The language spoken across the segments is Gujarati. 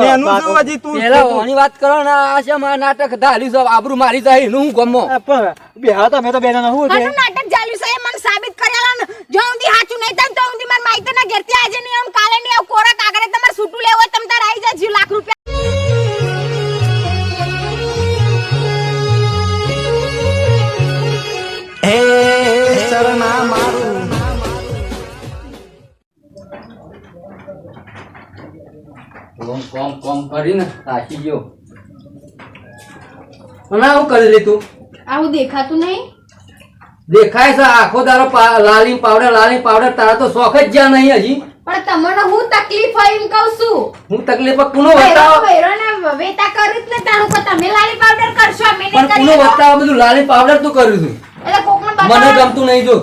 એનું શું હજી તું પેલા ઓની વાત કરો ને આ છે મારા નાટક ધાલ્યું છે આબરૂ મારી જાય એનું હું ગમો બેહા તમે તો બેના હું કનું નાટક ચાલ્યું છે એ મને સાબિત કરેલા ને જો ઊંધી હાચું નહીં થાય તો ઊંધી માર માઈતના ઘેરથી આજે નહીં આમ કાલે નહીં આવ કોરા કાગળે તમારે છૂટું લેવો હોય તમ તાર આવી જાજો લાખ રૂપિયા હે શરણા મારું કોમ કરીને થાકી ગયો અને આવું કરી લે તું આવું દેખાતું નહીં દેખાય છે આખો દારો લાલી પાવડર તારા તો શોખ જ જ્યાં નહીં હજી પણ તમને હું તકલીફ હોય એમ કહું છું હું તકલીફ કુનો બતાવ વેરોને વેતા કરું જ ને તારું કો તમે લાલી પાવડર કરશો અમે નહીં પણ કુનો બતાવ બધું લાલી પાવડર તું કર્યું છું એટલે કોકને મને બતાવ ગમતું નહીં જો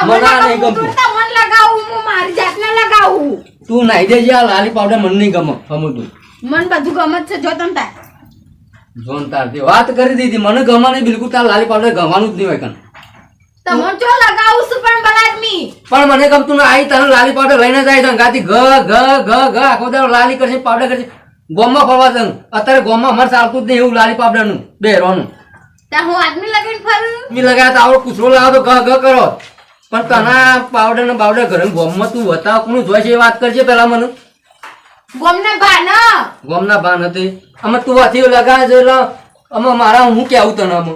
મને નહીં ગમતું તમને લગાવું હું મારી જાતને લગાવું તું નાઈ દેજે આ લાલી પાવડર મને નહીં ગમે સમજતું મન બધું ગમત છે જો તમ તાર જોન તારથી વાત કરી દીધી મને ગમા નહીં બિલકુલ તાર લાલી પાવડર ગમવાનું જ નહીં હોય કન તમને જો લગાવું છું પણ બલાદમી પણ મને ગમતું ના આઈ તને લાલી પાવડર લઈને જાય તો ગાતી ગ આખો દાડો લાલી કરશે પાવડર કરશે ગોમમાં ફરવા જન અત્યારે ગોમમાં અમારે ચાલતું જ નહીં એવું લાલી પાવડર નું બેરવાનું તા હું આદમી લગીને ફરું મી લગાયા તો આવડો કૂતરો લાવો તો ગ કરો પણ તના પાવડર ને બાવડર ઘરે ગોમમાં તું બતાવ કોનું જોઈ છે એ વાત કરજે પેલા મને ગોમને ગોમના ભાન હતી અમે તું વાથી લગાવે છે એટલે અમે મારા હું કેવું તને અમે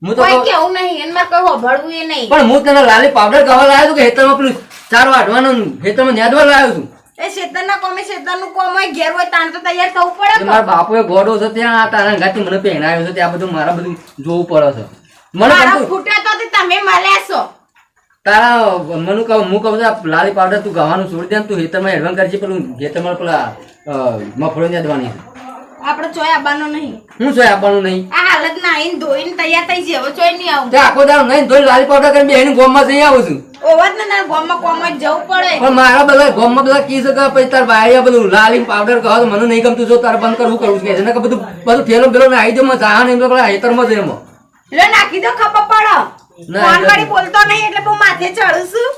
હું તો કોઈ કેવું નહીં એન માર કોઈ હોભળવું એ નહીં પણ હું તને લાલી પાવડર ગાવા લાવ્યો છું કે હેતરમાં પેલું ચાર વાટવાનું હેતરમાં ન્યાદવા લાવ્યો છું એ શેતરના કોમે શેતરનું કોમ હોય ઘેર હોય તાણ તો તૈયાર થવું પડે મારા બાપુએ ગોડો છે ત્યાં આ તારા ગાતી મને પહેરાયો છે ત્યાં બધું મારા બધું જોવું પડે છે મને મારા ગમતું ફૂટ્યો તો તમે મળ્યા છો તારા મને કહું હું કહું છું લાલી પાવડર તું ગાવાનું છોડી દે ને તું હેતરમાં એડવાન્સ કરજે પેલું હેતરમાં પેલા મફળો ન્યાદવાની આપણે ચોય આવવાનો નહીં હું સોય આપવાનું નહીં આ હાલત નાઈને ધોઈને તૈયાર થઈ જાય હવે ચોય નહીં આવું તે આખો દાડો નહીં ધોઈ લાલી પાવડર કરીને બેહીને ગોમમાં જઈ આવું છું ઓવર ને ના ગોમમાં કોમ જ જવું પડે પણ મારા બધા ગોમમાં બધા કી છે કે પછી તાર બાયા બધું લાલી પાવડર કહો તો મને નહીં ગમતું જો તારે બંધ કરવું કરું કે છે ને કે બધું ઠેલો બેલો ને આવી જમા જા ને પેલા હેતરમાં જઈ એમાં લે નાખી દો ખબર પડો ના, ફોન કરી બોલતો નહીં એટલે હું માથે ચડું છું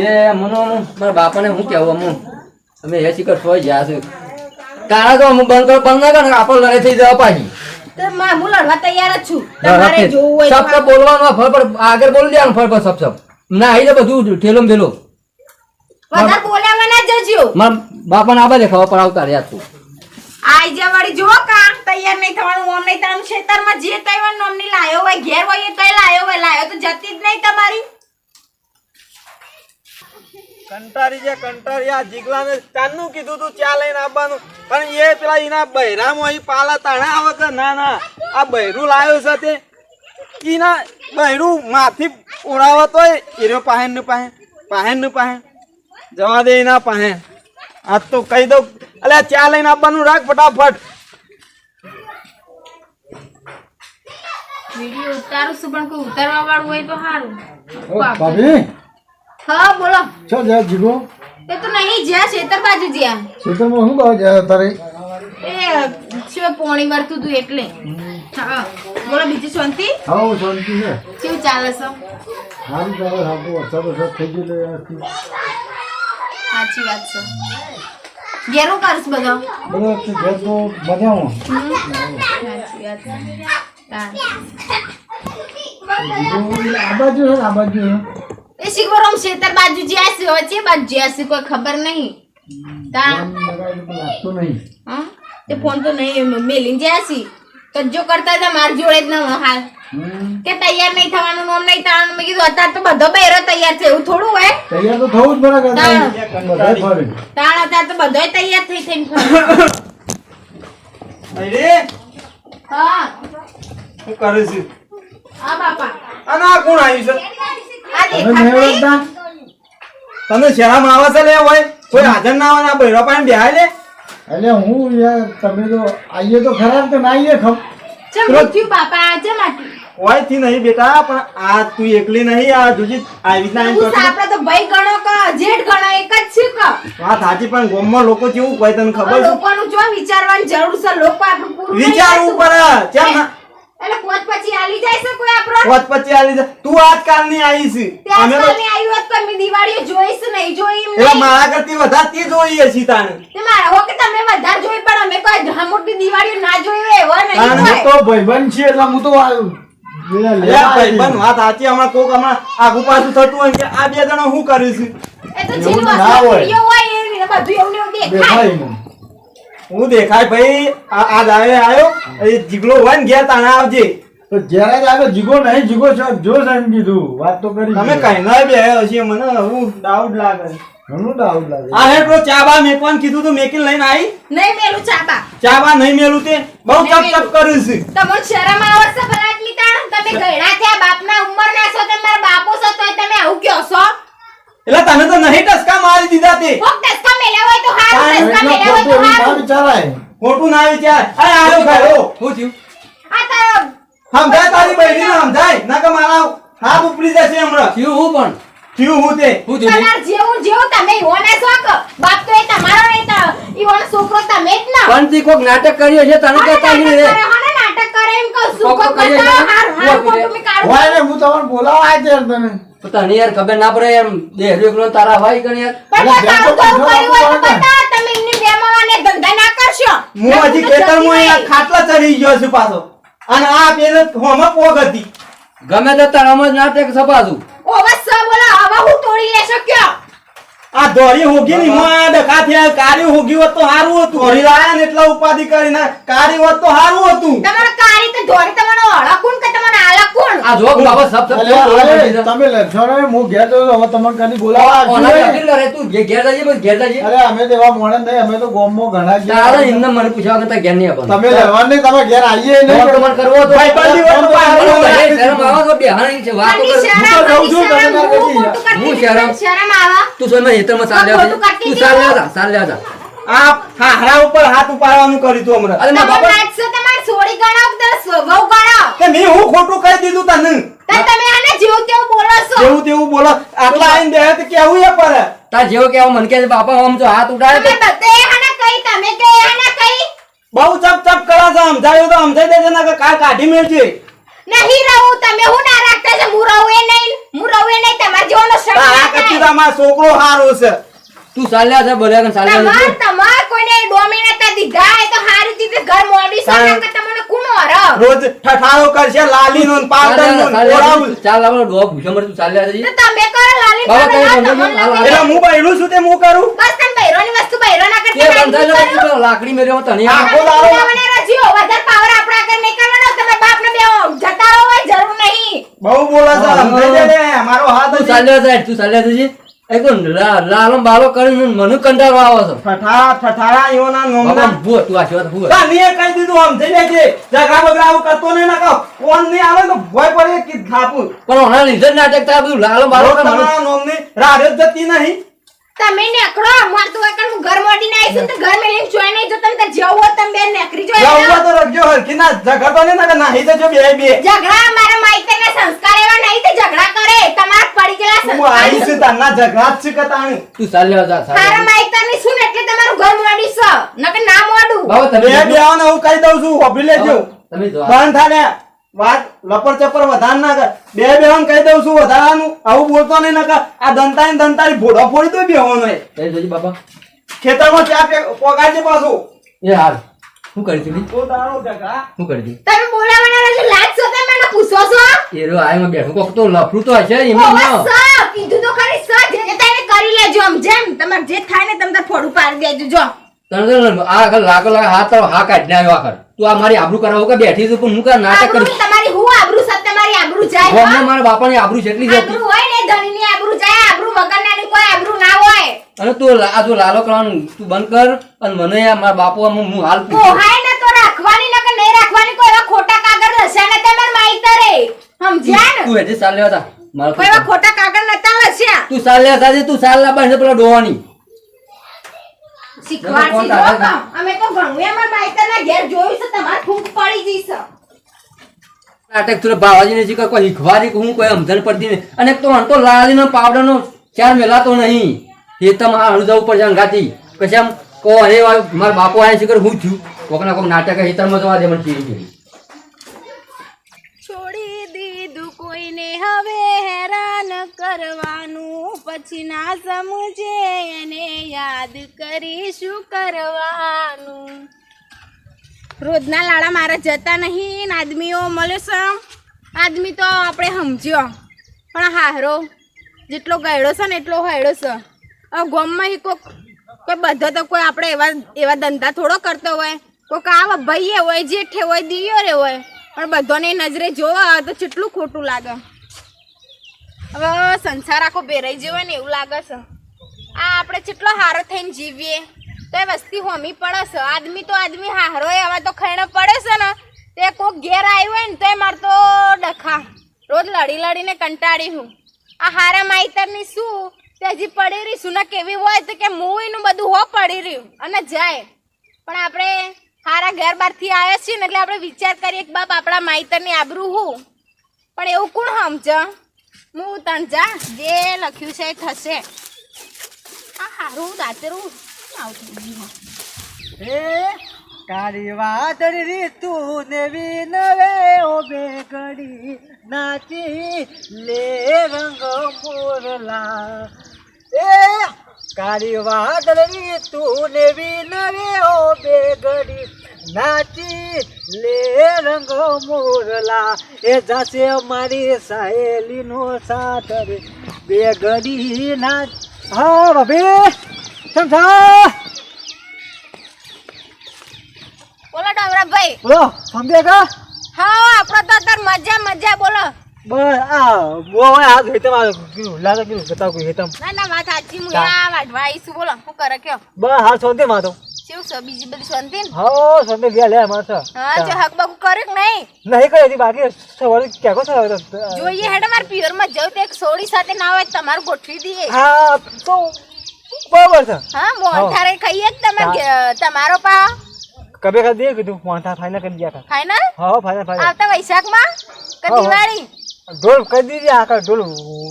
એ મને મારા બાપાને હું કેવું અમુક અમે એ શિખર સોય જ્યાં છે તારા તો અમુક બંધ ના કરે આપણે લડે થઈ જવા પાછી તો હું લડવા તૈયાર જ છું તમારે જોવું હોય સબ સબ બોલવાનું ફળ પર આગળ બોલી દેવાનું ફળ પર સબ ના આવી જાય બધું ઠેલો બેલો વધારે બોલ્યામાં ના જજો મારા બાપાને આબા દેખાવા પર આવતા રહ્યા તું આઈ જા વળી જો કામ તૈયાર નહીં થવાનું ઓમ નહીં થવાનું ખેતરમાં જે કઈવન નોમની લાયો હોય ઘેર હોય એ કઈ લાયો તો જતી જ નહીં તમારી કંટારી આ જીગલાને કાનનું કીધું તું ચા લઈને આવવાનું પણ એ પેલા એના બૈરામાં અહીં પાલા તાણા આવે કે ના આ બૈરું લાવ્યો છે તે એના બૈરું માથી ઉડાવો તોય એનો પાહેન જવા દે એના પાહે આ તો કહી દઉં અલ્યા ચા લઈને આવવાનું રાખ ફટાફટ વિડિયો ઉતારું છું પણ કોઈ ઉતારવા વાળું હોય તો સારું ભાભી હા બોલો ચલ જા જીગો એ તો નહીં જ્યાં ખેતર બાજુ જ્યાં ખેતરમાં શું ભાવ જાય તારે એ છે પોણી વરતું તું એટલે હા બોલો બીજી શાંતિ હા શાંતિ છે કેવું ચાલે છે સારું ચાલે સારું વરસાદ થઈ ગયો સાચી વાત છે ઘેરું કરશ બધો બધો ઘેર તો મજામાં સાચી વાત આ બાજુ છે આ બાજુ છે એ શીખવરમ ખેતર બાજુ જ્યાં છે વચ્ચે બાજુ જ્યાં છે કોઈ ખબર નહીં તા લાગતો નહીં હા તે ફોન તો નહીં મેલીને જ્યાં છે કજ્જો કરતા હતા મારી જોડે જ ન હાલ કે તૈયાર નહીં થવાનું નોમ નહીં થવાનું મેં કીધું અત્યારે તો બધો બહેરો તૈયાર છે એવું થોડું હોય તૈયાર તો થવું જ બરાબર તાણ અત્યારે તો બધોય તૈયાર થઈને ફરે. અરે હા શું કરે છે હા બાપા અને આ કોણ આવ્યું છે આ દેખાય તને શરમ આવે છે લે હોય કોઈ હાજર ના આવે ને આ બૈરા પાસે બેહાય લે એટલે હું યાર તમે તો આઈએ તો ખરા તો ના આઈએ ખમ ચમ મૃત્યુ બાપા ચમ આટલું કોઈ થી નહીં બેટા પણ આ તું એકલી નહીં આ જોજી આવી ના આપડે તો ભાઈ ગણો કે જેઠ ગણો એક જ છે કે વાત સાચી પણ ગામમાં લોકો કેવું કોઈ તને ખબર છે લોકોનું જો વિચારવાની જરૂર છે લોકો આપણું પૂરું નહીં વિચારવું કરતું. પડે કેમ એટલે કોચ પછી આલી જાય છે કોઈ આપણો વાત પછી આલી જા તું આજકાલ ની આવી છે ત્યાં અમે તો સાલની આવ્યું હોત તો અમે દિવાળીઓ જોઈશ નહીં જોઈ એમ એલા નહીં મારા કરતી વધારે તે જોઈએ છીએ તાણે તે મારા હો કે હા મોટી દિવાળી ના જોઈ હોય એવા નહીં કારણ હોય. તો ભાઈબંધ છે એટલે હું તો અલ્યા ભાઈબંધ વાત સાચી. હમણાં કોક હમણાં આગુ પાછું થતું હોય કે આ બે જણા શું કર્યું છે. એ તો એવું જેની ના વસ્તુ હોય. પ્રિય હોય એ બધું એવું ને એવું દેખાય. દેખાય ને. હું દેખાય ભાઈ આ દાવે આવ્યો એ જીગલો હોય ને ઘેર તાણા આવજે. તો જ્યારે જ આગળ જીગો નહીં જીગો છે જો સાહેબ કીધું વાત તો કરી તમે કઈ ના બે હશે મને હું ડાઉટ લાગે. ઘણું ડાઉટ લાગે આ હે પેલો ચાબા મેકવાનું કીધું તું મેકીને લઈને આવી. નહીં મેલું ચાબા. ચાબા નહીં મેલું તે બહુ ચપ ચપ કર્યું છે. તમને શરમ આવે છે ભલા આટલી તાણ? તમે ગયડા થયા બાપના ઉંમરના છો, તમે મારા બાપુ છો તોય તમે આવું કહો છો? એટલે તમે તો નહીં ટસકા મારી દીધા તે. કોક ટસકા મેલ્યા હોય તો હારું, ટસકા મેલ્યા હોય તો ખોટું ના હારું. વિચારાય ખોટું ના વિચાર. અરે આવ્યો ઘરો. શું થયું? આ તો સમજાય તારી બહેરીને સમજાય ના કે મારા હાથ ઉપડી જશે હમણાં. થયું હું પણ થયું હું તે. શું થયું? તમાર જેવું જેવું તમે ઈવોને છો કે બાપ તો એ તમારો નહીં તો ઈવોનો છોકરો તમે જ ના. પણ તી કોક નાટક કર્યો છે તને હાને કહેતા નહીં રે. નાટક કરે એમ કહું છું. કોક કોક કરીએ બતાવો, છે. હારું, હારું, કોક ખોટું મેં કાઢું. હોય ને હું તમને બોલાવા આ છે તને તો તને યાર ખબર ના પડે એમ દેહરો એકલો તારા હોય કણ યાર. પણ અરે તારું જેમ તો ઘર પૈસા કર્યું હોય તો આપવા બતાવો, તમે એમની બેમાવાને ધંધા ના કરશો. હું હજી ખેતરમાં અહીંયા ખાટલા ચડી ગયો છું પાછો. અને આ પેલો હોમાં પોગ હતી. ગમે તો તારામાં જ નાટક સપાતું. ઓવા સ બોલો, હવે હું તોડી લેશો કયો? આ દોરી હોગી ની માં ડખા થયા. કારી હોગી હોત તો સારું હતું. દોરી લાયા ને એટલા ઉપાધિ કરીને કારી હોત તો સારું હતું. તમારો કારી તો ધોરી તમારો અળકુણ કે તમારો આલકુણ? આ જો બાબા સબ સબ અરે તમે લડશો ને હું ઘેર જઉં છું હવે તમને કદી બોલાવા ઓના આવશું વકીલ કરે તું ઘેર જજે બસ ઘેર જજે. અરે અમે તો એવા મોણસ નહીં અમે તો ગામમાં ઘણા તારે છીએ. એમને મને પૂછવા કરતા ઘેર નહીં આપવાનું. તમે લેવાનું નહીં તમે ઘેર આવીએ ફોન તો નહીં મને કરવો હતો. ભાઈબંધી હોય તો અરે પાછળ ભાઈ, શરમ આવે તો બેહાણી છે વાતો આની કર. શરમ, હું તો આની રહું છું, શરમ, તમે હું હું ખોટું કરતી શરમ? હતી, શરમ આવે? તું સોય મને હેતરમાં સાલ લેવા ખોટું કરતી તું સાલ હતી લેવા જા, સાલ લેવા જા. આ હારા ઉપર હાથ ઉપાડવાનું કર્યું તું હમણાં. અરે મારા તમે બાપા નાચશો, તમારે સોળી ગણાવો કે તમારે વહુ ગણાવો? કે મેં હું ખોટું કહી દીધું તને. તો તમે આને જેવું તેવું બોલો છો. જેવું તેવું બોલો. આટલા આઈને બે તો કેવું એ પડે. તાર જેવો કેવો મને કે બાપા આમ જો હાથ ઉડાડે તમે તો બધે આને કઈ, તમે કે આને કઈ? બહુ ચપ ચપ કરે છે. સમજાયું તો સમજાઈ દેજે ના કે કાલ કાઢી મેળજે. નહીં રહું, તમે હું ના રાખતા છે? હું રહું એ નહીં, હું રહું એ નહીં, તમારે જેવાનો શક તારા ના કરતી થાય. તમારો છોકરો સારો છે. તું સાલ લેવા જા બોલ્યા કે સાલ લેવા જા. તમાર કોઈને ડોમિનેટા દીધા એ તો હારી રીતે ઘર મોડી છે તારે- નકર તમને કુનો હરખ? રોજ ઠઠારો કરશે લાલીનો ને પાવડરનો ને ઓળાવું. ચાલ આપણે ડોગ ભૂસો મરે તું ચાલ લેવા જજે. તો તમે કરો લાલી બાબા, કઈ કરો, વાંધો તમને નહીં, હાલ, નથી. એટલે હું બૈરું છું તે હું કરું. બસ તમે બૈરોની વસ્તુ બૈરો ના તે કરતા બંધાઈ કાંઈ લે કરો. તો લાકડી મેર્યો તને હા. આ- આખો દાડો- તમને રજ્યો, વધારે પાવર આપણા આગળ નહીં કરવાનો, તમે બાપને બે જતા રહો હોય, જરૂર નહીં. બહુ બોલે છે. સમજાઈ દેજે. મારો હાથ તું હજી ચાલ લેવા જા, તું ચાલ લેવા જજે. એક તો લાલો બાલો કરીને મને કંટાળો આવે છે. ઠઠારા ઈઓના નોમના. બાપા ભૂ તું આશીર્વાદ ભૂ. તાનીએ કહી દીધું સમજાઈ દેજે. ઝઘડા બગડા આવું કરતો નહીં ના કહો. ફોન નહીં આવે તો ભોય પડે કે થાપું. પણ ઓના લીધે જ નાટક થાય બધું લાલો બાલો કરે મને. તમારા નોમની રાડે જ જતી નહીં. તમે નેકળો, માર તો એકણ હું ઘર મોડીને આવી છું, તો ઘર મેલીને જોઈ નહીં જો તમે તો જેવું હોય તમે બે નેકરી જોઈ જવું લો. તો રખજો હરખી ના ઝઘડતો નહીં ના કે નાહી જજો બે બે. ઝઘડા મારા માઈકના સંસ્કાર એવા નહીં તે ઝઘડા કરે, તમારા પડી ગયેલા હું આવી સંસ્કાર. છું તારના ઝઘડા જ છે કે તાણી. તું ચાલ લેવા જા, ચાલ મારા લેવા જા. માઈકની શું ને એટલે તમારું ઘર મોડી છે, નકર ના મોડું. બાબા તમે બે જો. બે આવો ને હું કહી દઉં છું હોભી લેજો. તમે જો. બંધ થાને વાત લપર ચપર વધારે ના કર. બે બેવાને કહી દઉં છું વધારાનું આવું બોલતો નહીં ના કર. આ દંતારી ભોળો ફોડી તો બેવાનો એ. એ જોજી બાપા. ખેતરમાં ચા પોગાડજે પાછું. એ હાલ. શું કરી દીધી? તો તારો ઝઘડા. શું કરી દીધી? તમે બોલાવાના રહેજો, લાજ છો તમે મને પૂછો છો? એ રહ્યો આયમાં બેઠો કોક તો લફરું તો હશે એમ ઓવા ન. સ, કીધું તો ખરી સ, જે તમે કરી લેજો આમ જેમ તમારે જે થાય ને તમે તાર ફોડું પાડી દેજો જો. તને તો આ આગળ લાગો લાગે હાથ તારો હા કાઢી આવ્યો આખર. તું આ મારી આબરૂ કરાવો કે બેઠી છું પણ હું કા નાટક આબરૂ કરી. તમારી હું આબરૂ છે, તમારી આબરૂ જાય ગામમાં હો? મારા બાપાની આબરૂ જેટલી જ હતી. આબરૂ હોય ને ધણીની આબરૂ જાય, આબરૂ વગરનાની કોઈ આબરૂ ના હોય. અને તું આ જો લાલો કરવાનું તું બંધ કર અને મને આ મારા બાપુ આમ હું હાલ પૂછું. પોહાય ને તો રાખવાની નકર નહીં રાખવાની, કોઈ એવા ખોટા કાગળ લસ્યા ને તમાર માઈતરે સમજ્યા ને? તું હેઠે ચાલ લેવા જા. મારે કોઈ એવા ખોટા કાગળ નતા લસ્યા. તું ચાલ લેવા જાજે, તું ચાલ લાવવા છે પેલા ડોવાની. શીખવાડશી જો કામ. અમે તો ઘણું અમાર માઈતરના ઘેર જોયું છે, તમાર ફૂંક પડી જઈ છે. નાટક તું બાવાજીને શીખર કોઈ શીખવાડી કે હું કોઈ સમજણ પડતી નહીં. અને એક તો આમ તો લાલીનો પાવડરનો ચાર મેલાતો નહીં. એ તો મારે અણુ જવું પડશે અંગાથી. પછી આમ કહો અરે મારા બાપુ આયા શીખર હું થયું કોકના કોક નાટક હિતરમાં જવા દે મને ચીરી ચીરી. છોડી દીધું કોઈને હવે હેરાન કરવાનું, પછી ના સમજે એને યાદ કરી શું કરવાનું. રોજના લાડા મારા જતા નહીં ને આદમીઓ મળે છે. આદમી તો આપણે સમજ્યો પણ હારો જેટલો ગયડો છે ને એટલો હયડો છે. હવે ગામમાં કોઈ બધો તો કોઈ આપણે એવા ધંધા થોડો કરતો હોય. કોઈક આવા ભાઈએ હોય, જેઠે હોય, દિયોરે હોય, પણ બધાને નજરે જોવા તો કેટલું ખોટું લાગે. હવે સંસાર આખો બેરાઈ જેવો ને એવું લાગે છે. આ આપણે કેટલો હારો થઈને જીવીએ તો એ વસ્તી હોમી પડે છે. આદમી તો આદમી હારો એવા તો ખાઈને પડે છે ને તે કોક ઘેર આવ્યું હોય ને તો એ મારે તો ડખા રોજ લડી લડીને કંટાળી હું. આ હારા માઈતરની શું તે હજી પડી રહીશું ને કેવી હોય તો કે મૂવીનું બધું હો પડી રહ્યું અને જાય. પણ આપણે હારા ઘર બહારથી આવ્યા છીએ ને એટલે આપણે વિચાર કરીએ કે બાપ આપણા માઈતરની આબરૂ હું. પણ એવું કોણ સમજ? હું તણ જા જે લખ્યું છે એ થશે. આ હારું દાતરું આવતું. હે તારી વાદળી રીતું નેવી નવે ઓ બેગડી નાચી લે રંગ મોરલા. એ તારી વાદળી રીતું નેવી નવે ઓ બેગડી નાચી લે રંગ મોરલા. એ જાશે મારી સહેલીનો સાથ રે બેગડી નાચ. હા ભાભી સમજા બોલો ડમરાભાઈ. બોલો સમજે કા? હા આપણો તો અત્યારે મજા મજા બોલો. બસ આ બોય આ હેતમ આ કીધું લાગે કીધું બતાવ કોઈ હેતમ. ના ના વાત સાચી. હું આ વાઢવા આવીશું. બોલો શું કરે કયો? બસ હાલ સોંદે માં તો શું છે બીજી બધી શાંતિ ને? હા સોંદે ગયા લે માર તો હા જો હક બક કરે કે નહીં? નહીં કરે હતી બાકી સવારે ક્યાં કો સવારે જોઈએ હેડ માર પિયર માં જવું તો એક સોડી સાથે ના હોય તમારું ગોઠવી દઈએ. હા તો બરાબર છે. હા મોહનથારે ખાઈએ જ તમે તમારો પા કબે કા દે કીધું મોંઠા ફાઈનલ કરી ગયા ફાઈનલ હા ફાઈનલ આવતા વૈશાખમાં કે હા. દિવાળી? ઢોલ કરી દીધી આખા ઢોલ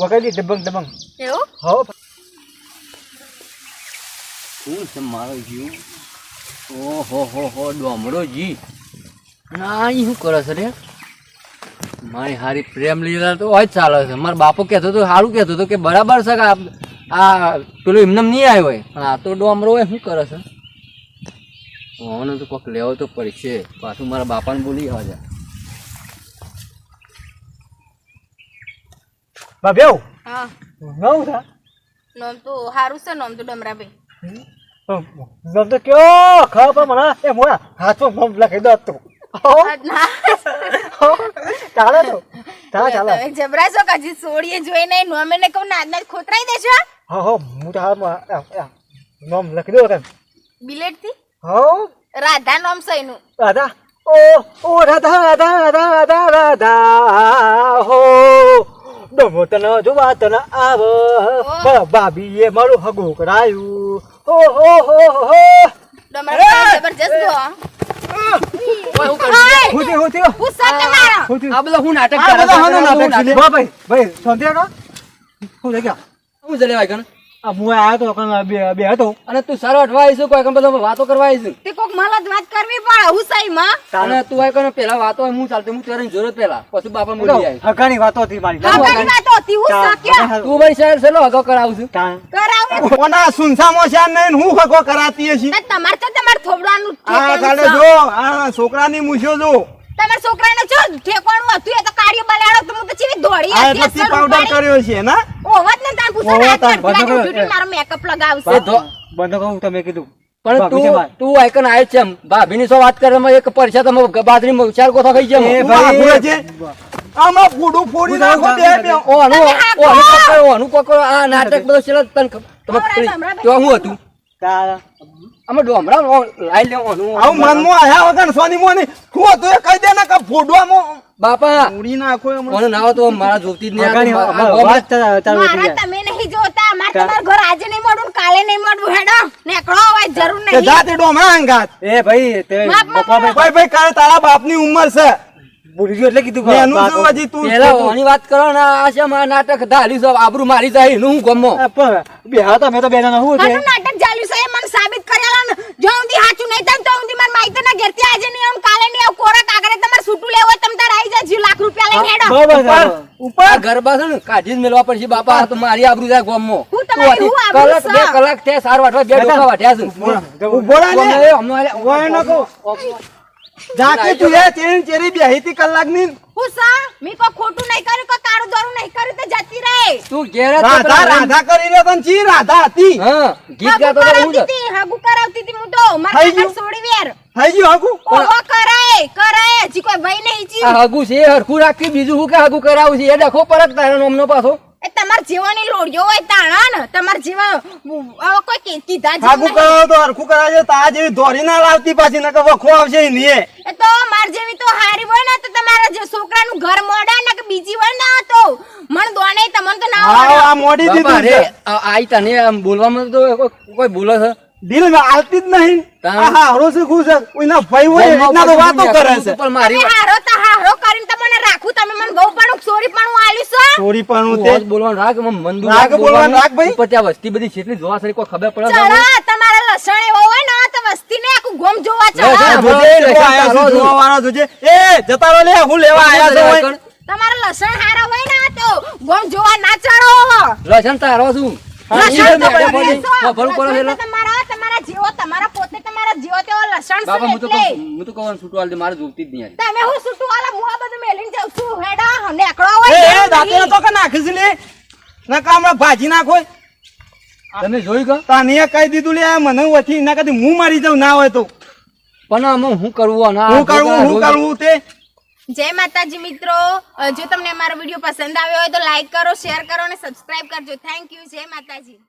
વગાડી ડબંગ ડબંગ. એવું? હા શું છે મારો જીવ? ઓહો હો ડોમરો જી ના ઈ શું કરે છે રે? મારી હારી પ્રેમ લીલા તો હોય જ ચાલે છે. મારા બાપો કહેતો તો સારું કહેતો હતો કે બરાબર છે કે આ પેલું એમને નહીં આવ્યો હોય પણ આ તો ડોમરો હોય શું કરે છે? ઓને તો કોક લેવો તો પડશે. પાછું મારા બાપાને બોલી આવવા જા. બાબેવ હા નવું છે નોમ તો હારું છે. નોમ તો ડમરાભાઈ. નમ તો કયો ખબર મને એ મોયા હાથમાં મમ લખી દો તું. ના ચાલે તો ચાલે તમે જબરા છો કે હજી સોડીએ જોઈ નહીં. નોમે ને કહું નાદના ખોતરાઈ દેજો. હા હા હું તો હાલમાં નામ લખી દો તને. બિલેટ થી હા રાધા નોમ સઈનું. રાધા ઓ રાધા રાધા રાધા રાધા રાધા હો ડમો તને જોવા તને આવ ભાભીએ મારું હગું કરાયું હો હો હો હો. ડમરાભાઈ જબરજસ્ત ગો. ઓય, શું કરે છે? હું થયું, હું થયું? હું સાથે મારો. હું થયું? આ બધા હું નાટક આ કરે બધા છે? હાનું હું નાટક છે? વાહ ભાઈ ભાઈ શાંતિ રાખો. શું થઈ ગયા? હું જલેવાય કણ? આ હું આવ્યો તો કણ બે હતો અને તું સારો અઠવા આવીશું કોઈ બધા વાતો કરવા આવીશું તે કોક મલદ વાત કરવી પડે. હું સહી માં અને તું આ કણ પેલા વાતો હોય હું ચાલતી હું તારી જરૂરત પેલા પછી બાપા બોલી આવી હકાની વાતો હતી મારી કાકાની વાત હતી. હું સાક્યો તું ભાઈ શહેર ચલો અગાઉ કરાવું છું કરાવે. કોના સુનસામાં છે નહીં હું હકો કરાતી હશે. ના તમારે તો તમારે થોબડાનું આ ઠેકાણું કાલે છે. જો આ છોકરાની મૂછો જો તમારા છોકરાને જો ઠેકાણું હતું એ તો કાર્ય બલાડો તો હું તો ચીવી દોડી આ હતી. એટલી પાવડર કર્યો છે ના ઓવત ને તાર પૂછો ઓવત તાર ને બધો આ મારો મેકઅપ એ લગાવશે. ધો- બંધ કહું તમે કીધું પણ ભાભી છે તું મારી. તું આઈકન આવે છે એમ ભાભીની સો વાત કરે એક પરીક્ષા તમે બાજરી ચાર ગોથા ખાઈ એ જાય ભાઈ. ભાઈ છે આમાં ફૂડું ફોડી નાખો બે બે ઓનું પકડો આ નાટક બધો છેલ્લે તને તો શું હતું તારા અમે ડોમરા લાઈ લેવાનું આવું મનમાં આયા વગર સોની મોની હું હતું એ કહી દે ને કે ફોડવામાં બાપા ઉડી નાખો એમ મને ના તો મારા જોતી જ નહીં હકાની આવતું. આ ગામમાં- વાત ચાલુ થઈ મારા જાય તમે નહીં જોતા મારે તમારા ઘર આજે નહીં મળું કાલે નહીં મળવું. હેડો નેકળો હોય જરૂર કે નહીં. જાતે ડોમા અંગાત એ ભાઈ તે માપ, માપ, પપ્પા ભાઈ ભાઈ કાલે તારા બાપની ઉંમર છે ભૂલી ગયો એટલે કીધું એનું બાપ. શું હજી તું પેલા ઓની વાત કરો ને આ છે મારા નાટક ધાર્યું છે આબરૂ મારી જાય એનું હું ગમો પણ બે હતા મેં તો બે જણા હું છે આનું નાટક ચાલ્યું છે એ મને સાબિત કરેલા ને જો ઊંધી હાચું નહીં થાય તો ઊંધી મારા માઈતરના ઘેરથી આજે નહીં આવું કાલે નહીં આવું કોરા કાગળે તમારે છૂટું લેવું હોય તમે તાર આવી જાજો લાખ રૂપિયા લઈને હેડો. બરાબર છે. ઉપર આ ગરબા છે ને કાઢી જ મેળવા પડશે બાપા આ તો મારી આબરૂ જાય ગમો હું તમારી હું આબરૂ કલાક બે છે. કલાક થયા સાર વાટવા બે ડોકા વાટ્યા છે ઉભો રહે ને. ગમે એ હમણાં ઓય ન કહો. જાકે તું એ ચેરી બેહી હતી કલાકની હું સા મી કોઈ ખોટું નહીં કર્યું કોઈ કાળું દોરું નહીં કર્યું તો જતી રહે તું ઘેર જ રાધા પેલા રાધા કરી રહ્યો તને ચી રાધા હતી હા ગીત ગાતો તો હું જ. હાગુ કરાવતી હતી હું તો મારા થઈ ગયું? કાકા છોડી વેર થઈ ગયું હાકુ ઓહો કરાય હજી કોઈ ભાઈ નહીં જી આ હગું છે હરખું રાખી બીજું હું કે હગું કરાવું છે એ ડખો પરત તારા નામનો પાછો એ તમાર જીવાની લોડિયો હોય તાણા ને તમાર જીવા હવે કોઈ કીધા હાકુ જેવું નહીં. કરાવો તો હરખું કરાવજે તા જેવી ધોરી ના લાવતી પાછી નકર વખો આવશે ઈ નહીં એ તો માર જેવી તો હારી હોય ને તો તમારા જે છોકરાનું ઘર મોડા ને કે બીજી હોય ને તો મન દોણે તમને તો ના હા આવડે. આ મોડી બાપા દીધું રે છે આઈ તને આમ બોલવામાં તો કોઈ બોલે છે દિલ માં આવતી જ નહીં તાણ. આ હારો છે ખુશ છે કોઈના ભાઈ હોય એ રીતના તો વાતો કરે છે પણ મારી તમે હારો તો હારો કરીને તમને રાખું તમે મને બહુ પણ સોરી પણ હું આલ્યું છે ચોરી પણ હું તું તે બોલવાનું રાખ મન દુઃખ રાખ બોલવાનું રાખ ભાઈ. ઉપર ત્યાં વસ્તી બધી કેટલી જોવા સારી કોઈ ખબર પડે ચલો તમારા લસણ એવો હોય ને તો વસ્તી ને આખું ગોમ જોવા ચલો લસણ જોજે, લસણ જો આયા તારો છું, જો. જોવા વાળા જોજે. એ જતા રહો લે હું લેવા આયા છો હોય. તમારા લસણ હારા હોય ને તો ગોમ જોવા ના ચડો લસણ તારો છું લસણ તો મેડમ બને બોલી. છો. ખબર પડે લસણ છે તો તમારા જેવો તમારા પોતે તમારા જેવો તેવો લસણ છે બાપા હું તો એટલે કહું છૂટું હાલ દે મારે જોગતી જ નહીં તમે હું સુટું વાલા મુઆ બધું મેલીને જાઉં છું હેડા નેકળો એ હોય એ દાંતેડો તો કે નાખીશ લે નકા હમણાં ભાજી નાખો તમે જોઈ ગયો તાનીએ કહી દીધું લે આ મને વથી એના કદી હું મરી જાઉં ના હોય તો પણ આમાં હું કરવું અને આ હું છોકરા કરવું રોજ- તે જય માતાજી મિત્રો જો તમને અમારો વિડીયો પસંદ આવ્યો હોય તો લાઈક કરો શેર કરો અને સબસ્ક્રાઇબ કરજો થેન્ક યુ જય માતાજી